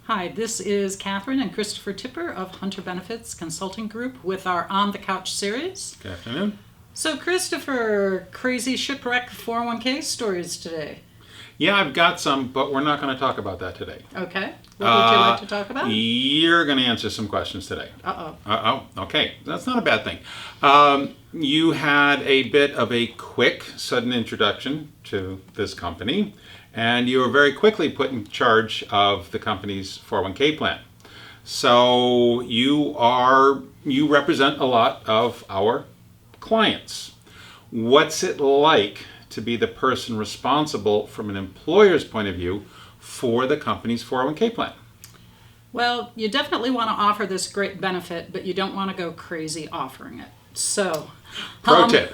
Hi, this is Katherine and Christopher Tipper of Hunter Benefits Consulting Group with our On the Couch series. Good afternoon. So Christopher, crazy shipwreck 401k stories today. Yeah, I've got some, but we're not going to talk about that today. Okay. What would you like to talk about? You're going to answer some questions today. Uh-oh. Okay. That's not a bad thing. You had a bit of a quick, sudden introduction to this company, and you were very quickly put in charge of the company's 401k plan. So you represent a lot of our clients. What's it like to be the person responsible from an employer's point of view for the company's 401k plan? Well, you definitely want to offer this great benefit, but you don't want to go crazy offering it. So, Pro tip.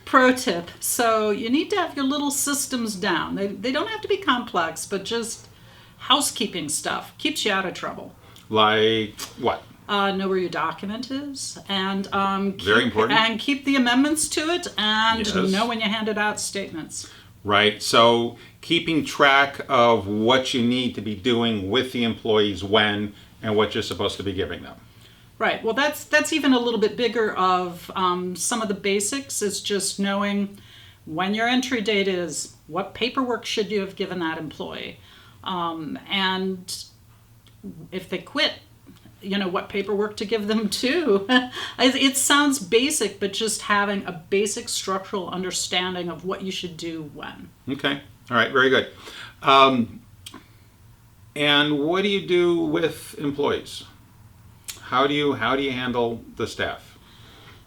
Pro tip. So you need to have your little systems down. They don't have to be complex, but just housekeeping stuff keeps you out of trouble. Like what? Know where your document is, and Very important. And keep the amendments to it, and Yes. know when you handed out statements. Right. So keeping track of what you need to be doing with the employees when and what you're supposed to be giving them. Right. Well, that's even a little bit bigger of some of the basics is just knowing when your entry date is, what paperwork should you have given that employee, and if they quit, what paperwork to give them too. It sounds basic, but just having a basic structural understanding of what you should do when. Okay. All right. Very good. And what do you do with employees? How do you handle the staff?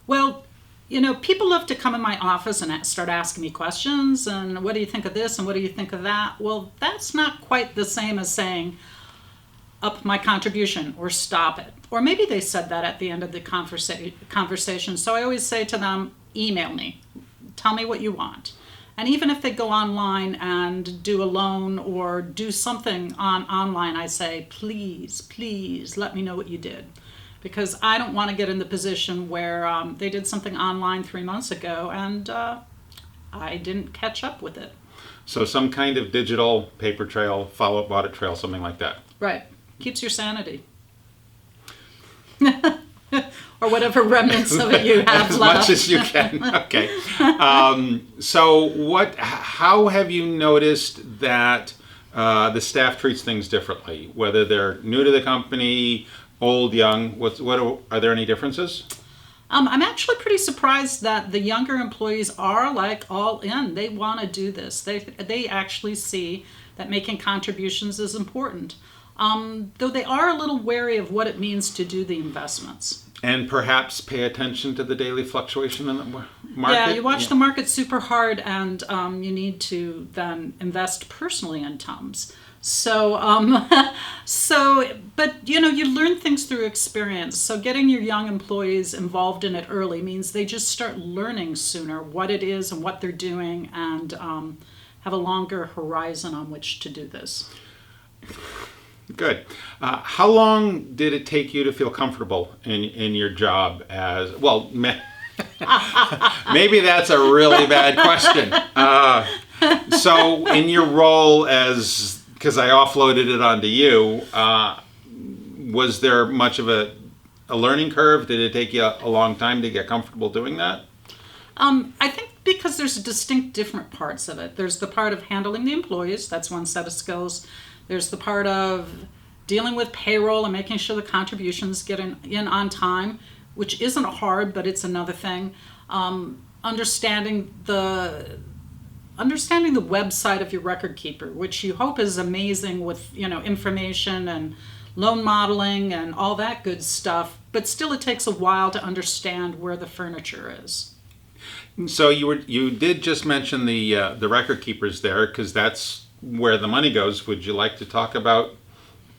Well, people love to come in my office and start asking me questions, and what do you think of this and what do you think of that? Well, that's not quite the same as saying, up my contribution or stop it. Or maybe they said that at the end of the conversation. So I always say to them, email me. Tell me what you want. And even if they go online and do a loan or do something online, I say, please let me know what you did. Because I don't want to get in the position where they did something online 3 months ago and I didn't catch up with it. So some kind of digital paper trail, follow-up audit trail, something like that. Right. Keeps your sanity. Or whatever remnants of it you have as left. much as you can. Okay. So how have you noticed that the staff treats things differently? Whether they're new to the company, old, young, are there any differences? I'm actually pretty surprised that the younger employees are all in. They want to do this. They actually see that making contributions is important. Though they are a little wary of what it means to do the investments. And perhaps pay attention to the daily fluctuation in the market? Yeah, you watch the market super hard, and you need to then invest personally in TUMS. So, but you learn things through experience. So getting your young employees involved in it early means they just start learning sooner what it is and what they're doing, and have a longer horizon on which to do this. Good. How long did it take you to feel comfortable in your job as, well, maybe that's a really bad question. So in your role as, because I offloaded it onto you, was there much of a learning curve? Did it take you a long time to get comfortable doing that? I think because there's distinct different parts of it. There's the part of handling the employees. That's one set of skills. There's the part of dealing with payroll and making sure the contributions get in on time, which isn't hard, but it's another thing. Understanding the website of your Recordkeeper, which you hope is amazing with information and loan modeling and all that good stuff, but still it takes a while to understand where the furniture is. So you did just mention the record keepers there, because that's where the money goes. Would you like to talk about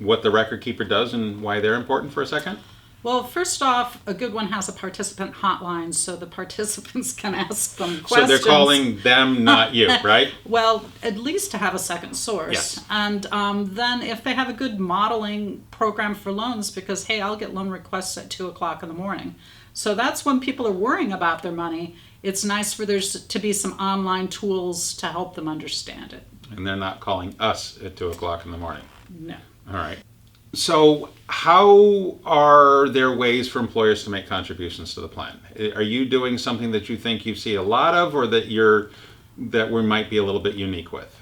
what the record keeper does and why they're important for a second? Well, first off, a good one has a participant hotline, so the participants can ask them questions. So they're calling them, not you, right? Well, at least to have a second source. Yes. And then if they have a good modeling program for loans, because, hey, I'll get loan requests at 2 o'clock in the morning. So that's when people are worrying about their money. It's nice for there to be some online tools to help them understand it. And they're not calling us at 2 o'clock in the morning. No. All right. So, how are there ways for employers to make contributions to the plan? Are you doing something that you think you see a lot of, or that we might be a little bit unique with?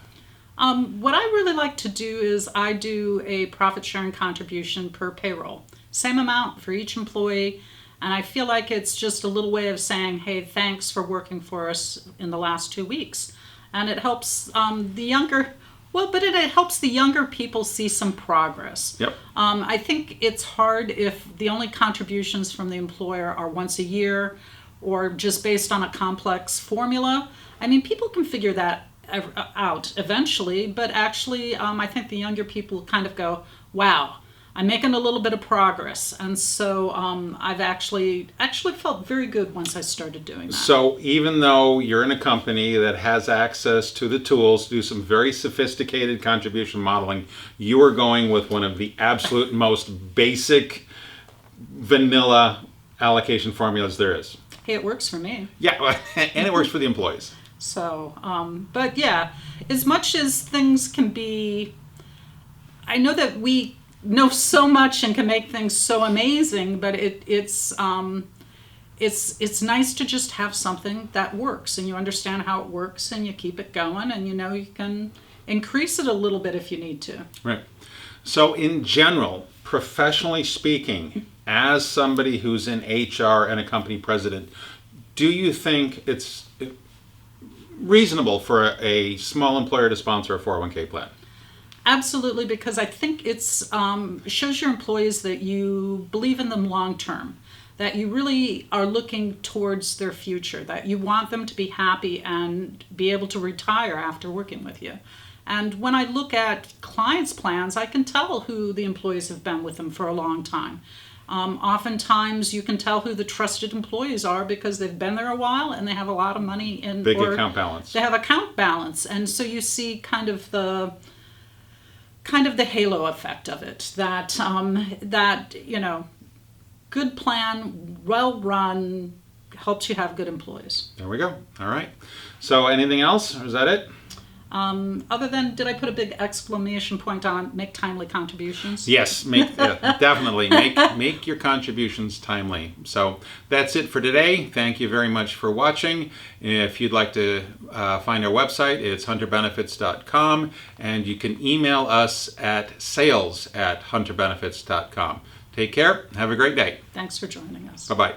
What I really like to do is I do a profit sharing contribution per payroll, same amount for each employee. And I feel like it's just a little way of saying, hey, thanks for working for us in the last 2 weeks. And it helps it helps the younger people see some progress. Yep. I think it's hard if the only contributions from the employer are once a year or just based on a complex formula. I mean, people can figure that out eventually, but actually, I think the younger people kind of go, wow, I'm making a little bit of progress. And so I've actually felt very good once I started doing that. So even though you're in a company that has access to the tools to do some very sophisticated contribution modeling, you are going with one of the absolute most basic vanilla allocation formulas there is. Hey, it works for me. Yeah, and it works for the employees. So, but yeah, as much as things can be, I know that we know so much and can make things so amazing, but it's nice to just have something that works and you understand how it works and you keep it going and you know you can increase it a little bit if you need to. Right. So in general, professionally speaking, as somebody who's in HR and a company president, do you think it's reasonable for a small employer to sponsor a 401k plan? Absolutely, because I think it's shows your employees that you believe in them long term, that you really are looking towards their future, that you want them to be happy and be able to retire after working with you. And when I look at clients' plans, I can tell who the employees have been with them for a long time. Oftentimes you can tell who the trusted employees are because they've been there a while and they have a lot of money in Big account balance. They have account balance, and so you see kind of the halo effect of it, that good plan, well run, helps you have good employees. There we go. All right. So anything else? Or is that it? Other than, did I put a big exclamation point on make timely contributions? Yes, definitely make your contributions timely. So that's it for today. Thank you very much for watching. If you'd like to find our website, it's hunterbenefits.com, and you can email us at sales@hunterbenefits.com. Take care. Have a great day. Thanks for joining us. Bye-bye.